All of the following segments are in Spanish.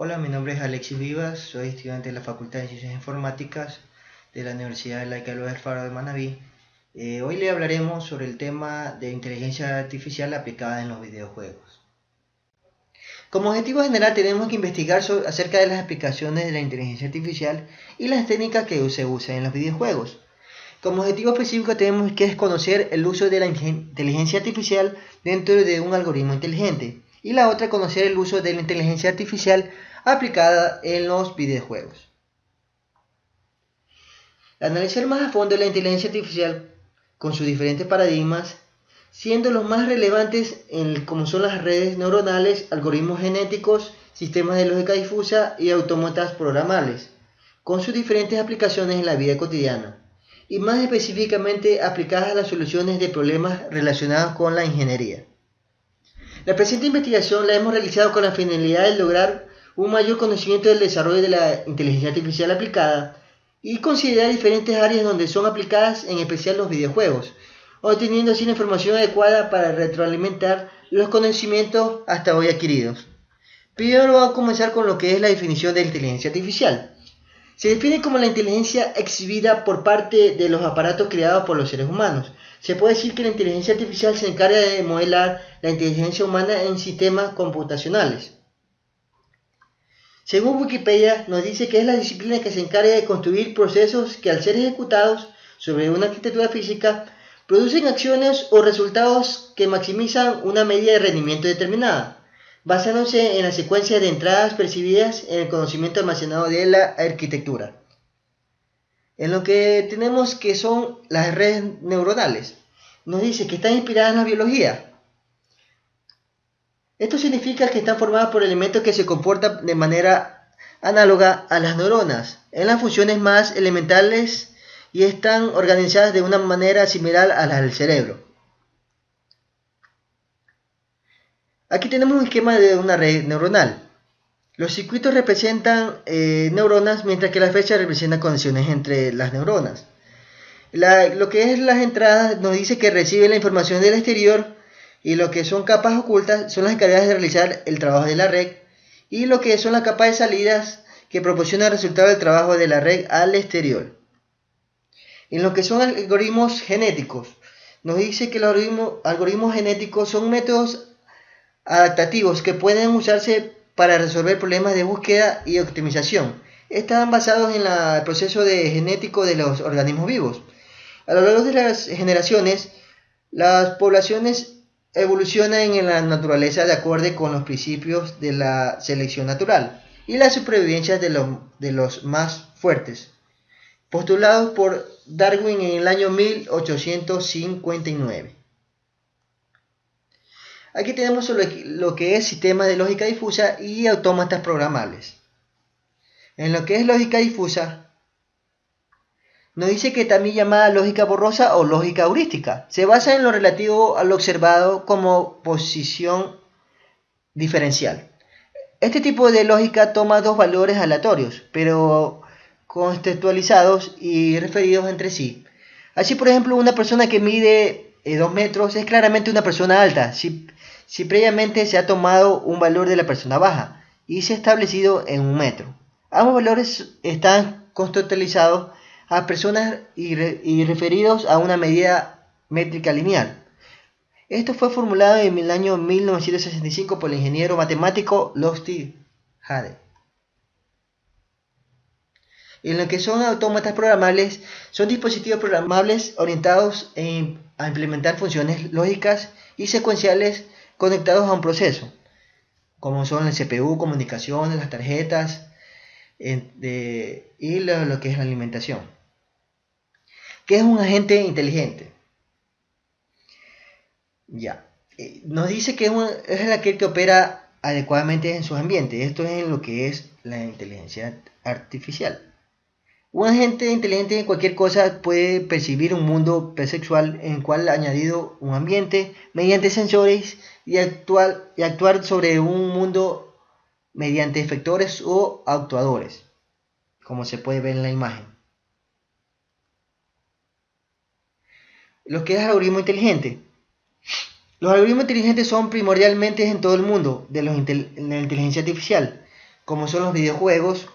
Hola, mi nombre es Alexis Vivas, soy estudiante de la Facultad de Ciencias Informáticas de la Universidad Laica Loza Alfaro de Manabí. Hoy le hablaremos sobre el tema de inteligencia artificial aplicada en los videojuegos. Como objetivo general tenemos que investigar acerca de las aplicaciones de la inteligencia artificial y las técnicas que se usan en los videojuegos. Como objetivo específico tenemos que conocer el uso de la inteligencia artificial dentro de un algoritmo inteligente y la otra conocer el uso de la inteligencia artificial aplicada en los videojuegos. Analizar más a fondo la inteligencia artificial con sus diferentes paradigmas, siendo los más relevantes como son las redes neuronales, algoritmos genéticos, sistemas de lógica difusa y autómatas programables, con sus diferentes aplicaciones en la vida cotidiana, y más específicamente aplicadas a las soluciones de problemas relacionados con la ingeniería. La presente investigación la hemos realizado con la finalidad de lograr un mayor conocimiento del desarrollo de la inteligencia artificial aplicada y considerar diferentes áreas donde son aplicadas, en especial los videojuegos, obteniendo así la información adecuada para retroalimentar los conocimientos hasta hoy adquiridos. Primero vamos a comenzar con lo que es la definición de inteligencia artificial. Se define como la inteligencia exhibida por parte de los aparatos creados por los seres humanos. Se puede decir que la inteligencia artificial se encarga de modelar la inteligencia humana en sistemas computacionales. Según Wikipedia, nos dice que es la disciplina que se encarga de construir procesos que al ser ejecutados sobre una arquitectura física, producen acciones o resultados que maximizan una medida de rendimiento determinada, basándose en la secuencia de entradas percibidas en el conocimiento almacenado de la arquitectura. En lo que tenemos que son las redes neuronales, nos dice que están inspiradas en la biología. Esto significa que están formadas por elementos que se comportan de manera análoga a las neuronas, en las funciones más elementales y están organizadas de una manera similar a las del cerebro. Aquí tenemos un esquema de una red neuronal. Los circuitos representan neuronas, mientras que las flechas representan conexiones entre las neuronas. Lo que es las entradas nos dice que reciben la información del exterior y lo que son capas ocultas son las encargadas de realizar el trabajo de la red y lo que son las capas de salidas que proporcionan el resultado del trabajo de la red al exterior. En lo que son algoritmos genéticos, nos dice que los algoritmos genéticos son métodos adaptativos que pueden usarse para resolver problemas de búsqueda y optimización. Están basados en el proceso genético de los organismos vivos. A lo largo de las generaciones, las poblaciones evolucionan en la naturaleza de acuerdo con los principios de la selección natural y la supervivencia de los más fuertes, postulados por Darwin en el año 1859. Aquí tenemos lo que es sistema de lógica difusa y autómatas programables. En lo que es lógica difusa, nos dice que también llamada lógica borrosa o lógica heurística. Se basa en lo relativo a lo observado como posición diferencial. Este tipo de lógica toma dos valores aleatorios, pero contextualizados y referidos entre sí. Así, por ejemplo, una persona que mide 2 metros es claramente una persona alta, si previamente se ha tomado un valor de la persona baja y se ha establecido en 1 metro. Ambos valores están contextualizados a personas y referidos a una medida métrica lineal. Esto fue formulado en el año 1965 por el ingeniero matemático Losty Hade. En lo que son autómatas programables, son dispositivos programables orientados a implementar funciones lógicas y secuenciales conectados a un proceso, como son el CPU, comunicaciones, las tarjetas y lo que es la alimentación. ¿Qué es un agente inteligente? Ya. Nos dice que es aquel que opera adecuadamente en sus ambientes. Esto es en lo que es la inteligencia artificial. Un agente inteligente en cualquier cosa puede percibir un mundo perceptual en el cual ha añadido un ambiente mediante sensores y actuar sobre un mundo mediante efectores o actuadores, como se puede ver en la imagen. Lo que es algoritmo inteligente. Los algoritmos inteligentes son primordialmente en todo el mundo de la inteligencia artificial. como son los videojuegos,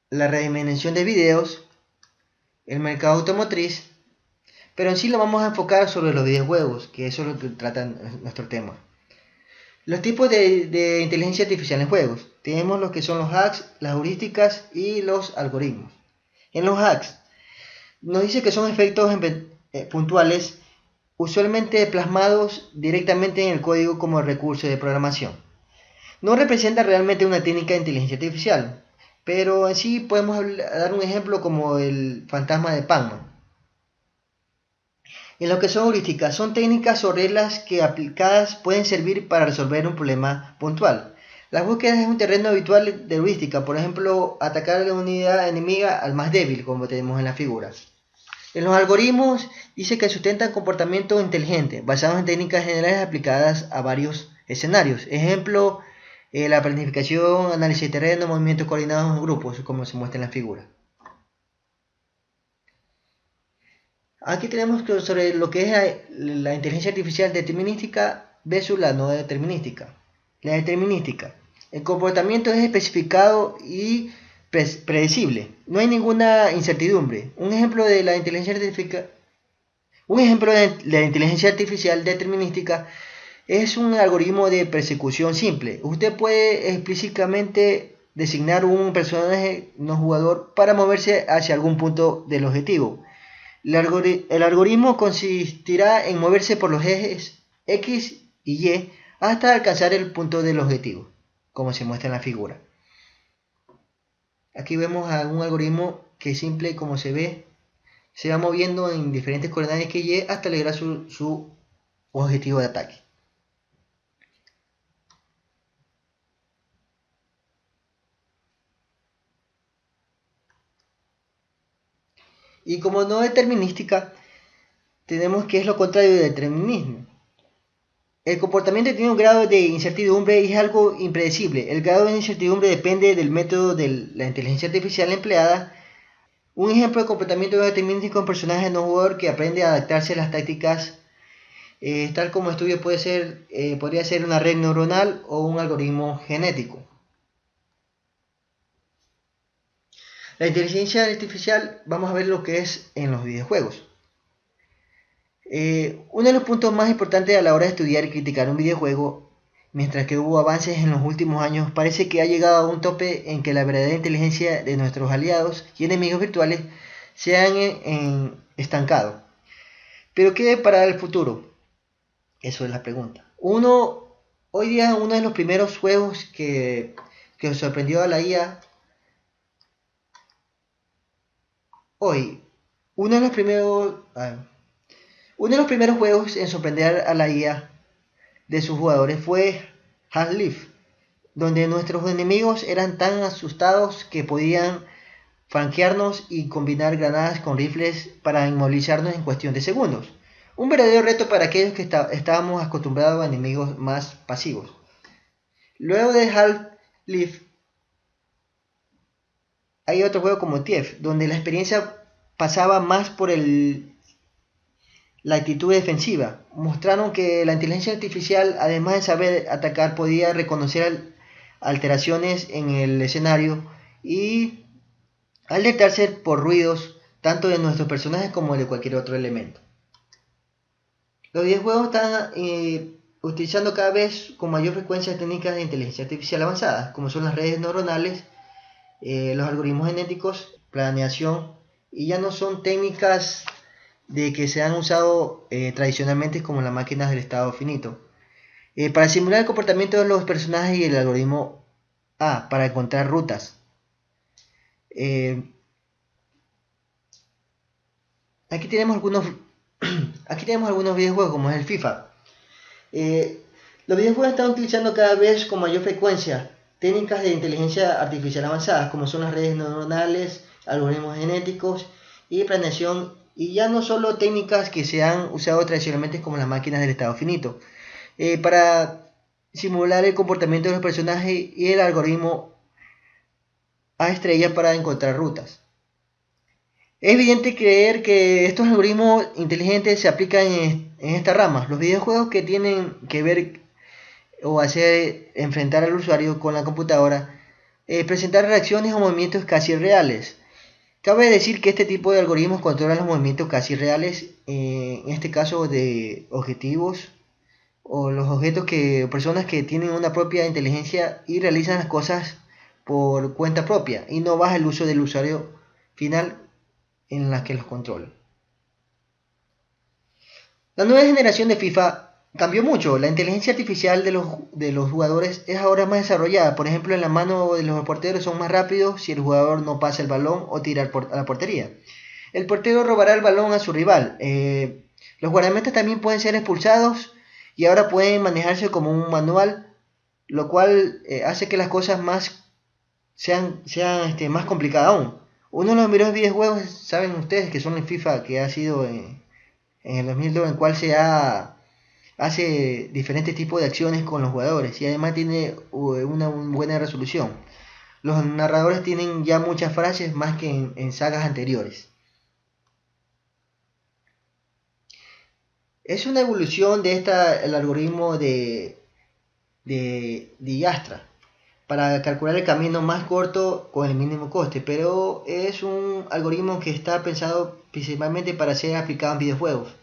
la redimensión de videos, el mercado automotriz, pero en sí lo vamos a enfocar sobre los videojuegos, que eso es lo que trata nuestro tema. Los tipos de inteligencia artificial en juegos. Tenemos lo que son los hacks, las heurísticas y los algoritmos. En los hacks, nos dice que son efectos puntuales, usualmente plasmados directamente en el código como recurso de programación. No representa realmente una técnica de inteligencia artificial, pero en sí podemos dar un ejemplo como el fantasma de Pac-Man. En lo que son heurísticas, son técnicas o reglas que aplicadas pueden servir para resolver un problema puntual. Las búsquedas es un terreno habitual de heurística, por ejemplo, atacar a la unidad enemiga al más débil, como tenemos en la figura. En los algoritmos dice que sustentan comportamiento inteligente, basados en técnicas generales aplicadas a varios escenarios. Ejemplo, la planificación, análisis de terreno, movimientos coordinados en grupos, como se muestra en la figura. Aquí tenemos sobre lo que es la inteligencia artificial determinística versus la no determinística. La determinística. El comportamiento es especificado y predecible. No hay ninguna incertidumbre. Un ejemplo de la inteligencia artificial determinística es un algoritmo de persecución simple. Usted puede explícitamente designar un personaje no jugador para moverse hacia algún punto del objetivo. El algoritmo consistirá en moverse por los ejes X y Y hasta alcanzar el punto del objetivo, como se muestra en la figura. Aquí vemos a un algoritmo que es simple, como se ve, se va moviendo en diferentes coordenadas X y Y hasta lograr su objetivo de ataque. Y como no determinística, tenemos que es lo contrario del determinismo. El comportamiento tiene un grado de incertidumbre y es algo impredecible. El grado de incertidumbre depende del método de la inteligencia artificial empleada. Un ejemplo de comportamiento determinístico es un personaje no jugador que aprende a adaptarse a las tácticas, tal como estudio podría ser una red neuronal o un algoritmo genético. La inteligencia artificial, vamos a ver lo que es en los videojuegos. Uno de los puntos más importantes a la hora de estudiar y criticar un videojuego, mientras que hubo avances en los últimos años, parece que ha llegado a un tope en que la verdadera inteligencia de nuestros aliados y enemigos virtuales se han estancado. ¿Pero qué para el futuro? Eso es la pregunta. Hoy día uno de los primeros juegos que sorprendió a la IA, uno de los primeros juegos en sorprender a la IA de sus jugadores fue Half-Life, donde nuestros enemigos eran tan asustados que podían flanquearnos y combinar granadas con rifles para inmovilizarnos en cuestión de segundos. Un verdadero reto para aquellos que estábamos acostumbrados a enemigos más pasivos. Luego de Half-Life hay otro juego como TF, donde la experiencia pasaba más por la actitud defensiva. Mostraron que la inteligencia artificial, además de saber atacar, podía reconocer alteraciones en el escenario y alertarse por ruidos tanto de nuestros personajes como de cualquier otro elemento. Los videojuegos están utilizando cada vez con mayor frecuencia técnicas de inteligencia artificial avanzadas, como son las redes neuronales, los algoritmos genéticos, planeación, y ya no son técnicas de que se han usado tradicionalmente como las máquinas del estado finito. Para simular el comportamiento de los personajes y el algoritmo A, para encontrar rutas. Aquí tenemos algunos videojuegos como es el FIFA. Los videojuegos están utilizando cada vez con mayor frecuencia técnicas de inteligencia artificial avanzadas como son las redes neuronales, algoritmos genéticos y planeación, y ya no solo técnicas que se han usado tradicionalmente como las máquinas del estado finito para simular el comportamiento de los personajes y el algoritmo A estrella para encontrar rutas. Es evidente creer que estos algoritmos inteligentes se aplican en esta rama. Los videojuegos que tienen que ver o hacer enfrentar al usuario con la computadora, presentar reacciones o movimientos casi reales. Cabe decir que este tipo de algoritmos controlan los movimientos casi reales, en este caso de objetivos o los objetos que personas que tienen una propia inteligencia y realizan las cosas por cuenta propia y no baja el uso del usuario final en la que los controla. La nueva generación de FIFA cambió mucho. La inteligencia artificial de los jugadores es ahora más desarrollada. Por ejemplo, en la mano de los porteros son más rápidos si el jugador no pasa el balón o tira a la portería. El portero robará el balón a su rival. Los guardametas también pueden ser expulsados y ahora pueden manejarse como un manual, lo cual hace que las cosas sean más complicadas aún. Uno de los mejores videojuegos, saben ustedes, que son el FIFA, que ha sido en el 2002, en el cual hace diferentes tipos de acciones con los jugadores y además tiene una buena resolución. Los narradores tienen ya muchas frases más que en sagas anteriores. Es una evolución de el algoritmo de Dijkstra para calcular el camino más corto con el mínimo coste, pero es un algoritmo que está pensado principalmente para ser aplicado en videojuegos.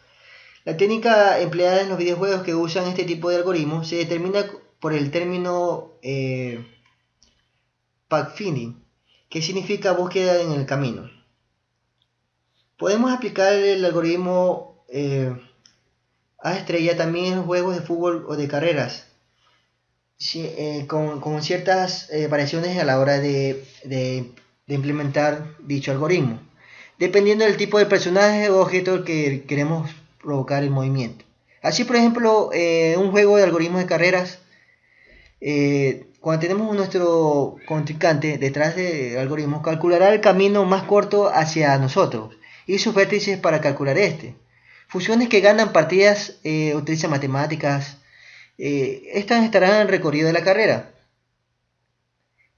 La técnica empleada en los videojuegos que usan este tipo de algoritmos se determina por el término pathfinding, que significa búsqueda en el camino. Podemos aplicar el algoritmo A estrella también en los juegos de fútbol o de carreras, con ciertas variaciones a la hora de implementar dicho algoritmo, dependiendo del tipo de personaje o objeto que queremos provocar el movimiento. Así, por ejemplo, un juego de algoritmos de carreras, cuando tenemos nuestro contrincante detrás del algoritmo, calculará el camino más corto hacia nosotros y sus vértices para calcular este. Funciones que ganan partidas utilizan matemáticas. Estas estarán en el recorrido de la carrera.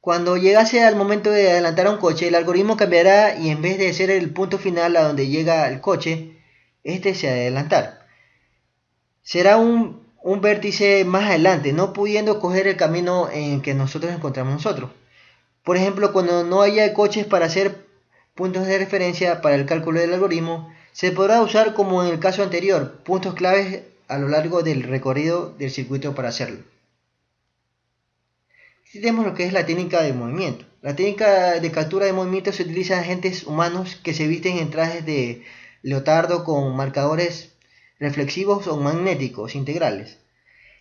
Cuando llegase al momento de adelantar a un coche, el algoritmo cambiará y en vez de ser el punto final a donde llega el coche, este se adelantar. Será un vértice más adelante, no pudiendo coger el camino en que nosotros encontramos nosotros. Por ejemplo, cuando no haya coches para hacer puntos de referencia para el cálculo del algoritmo, se podrá usar, como en el caso anterior, puntos claves a lo largo del recorrido del circuito para hacerlo. Aquí tenemos lo que es la técnica de movimiento. La técnica de captura de movimiento se utiliza en agentes humanos que se visten en trajes de leotardo con marcadores reflexivos o magnéticos integrales.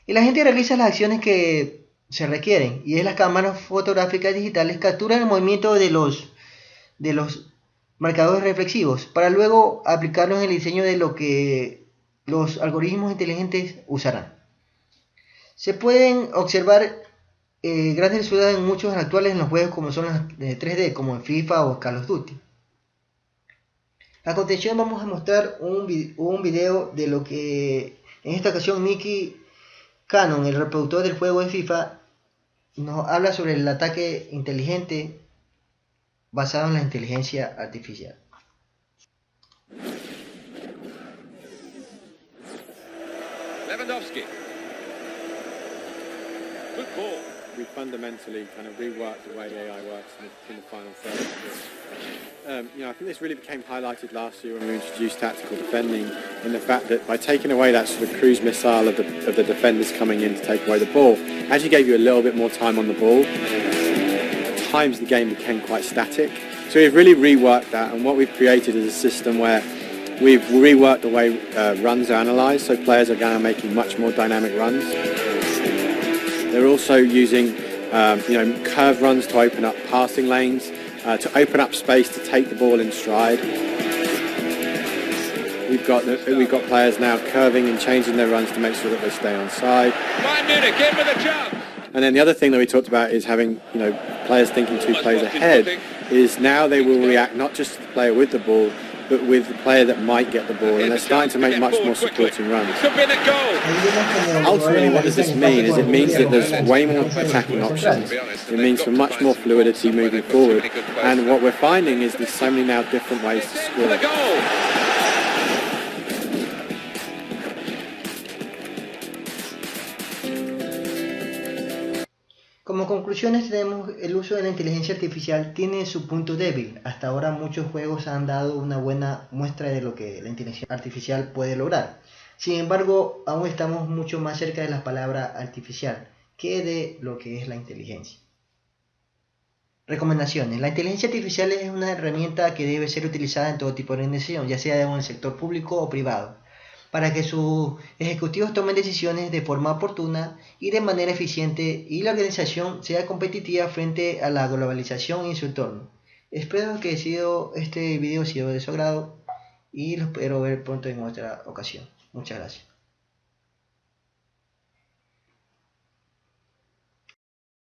Y la gente realiza las acciones que se requieren y las cámaras fotográficas digitales capturan el movimiento de los marcadores reflexivos para luego aplicarlos en el diseño de lo que los algoritmos inteligentes usarán. Se pueden observar grandes resultados en muchos actuales en los juegos como son los de 3D, como en FIFA o Call of Duty. A continuación vamos a mostrar un video de lo que en esta ocasión Nicky Cannon, el reproductor del juego de FIFA, nos habla sobre el ataque inteligente basado en la inteligencia artificial. Lewandowski. Good ball. We fundamentally kind of reworked the way the AI works in the final third. I think this really became highlighted last year when we introduced tactical defending, in the fact that by taking away that sort of cruise missile of the defenders coming in to take away the ball, actually gave you a little bit more time on the ball. At times the game became quite static. So we've really reworked that, and what we've created is a system where we've reworked the way runs are analysed, so players are now making much more dynamic runs. They're also using curve runs to open up passing lanes, to open up space to take the ball in stride. We've got players now curving and changing their runs to make sure that they stay on side. Bayern Munich in with a jump. And then the other thing that we talked about is having players thinking two plays ahead. Is now they will react not just to the player with the ball, but with the player that might get the ball, and they're starting to make much more supporting runs. Ultimately, what does this mean? Is it means that there's way more attacking options. It means for much more fluidity moving forward, and what we're finding is there's so many now different ways to score. Como conclusiones tenemos el uso de la inteligencia artificial tiene su punto débil. Hasta ahora muchos juegos han dado una buena muestra de lo que la inteligencia artificial puede lograr. Sin embargo, aún estamos mucho más cerca de la palabra artificial que de lo que es la inteligencia. Recomendaciones. La inteligencia artificial es una herramienta que debe ser utilizada en todo tipo de organización, ya sea en el sector público o privado, para que sus ejecutivos tomen decisiones de forma oportuna y de manera eficiente y la organización sea competitiva frente a la globalización y su entorno. Espero que este video haya sido de su agrado y lo espero ver pronto en otra ocasión. Muchas gracias.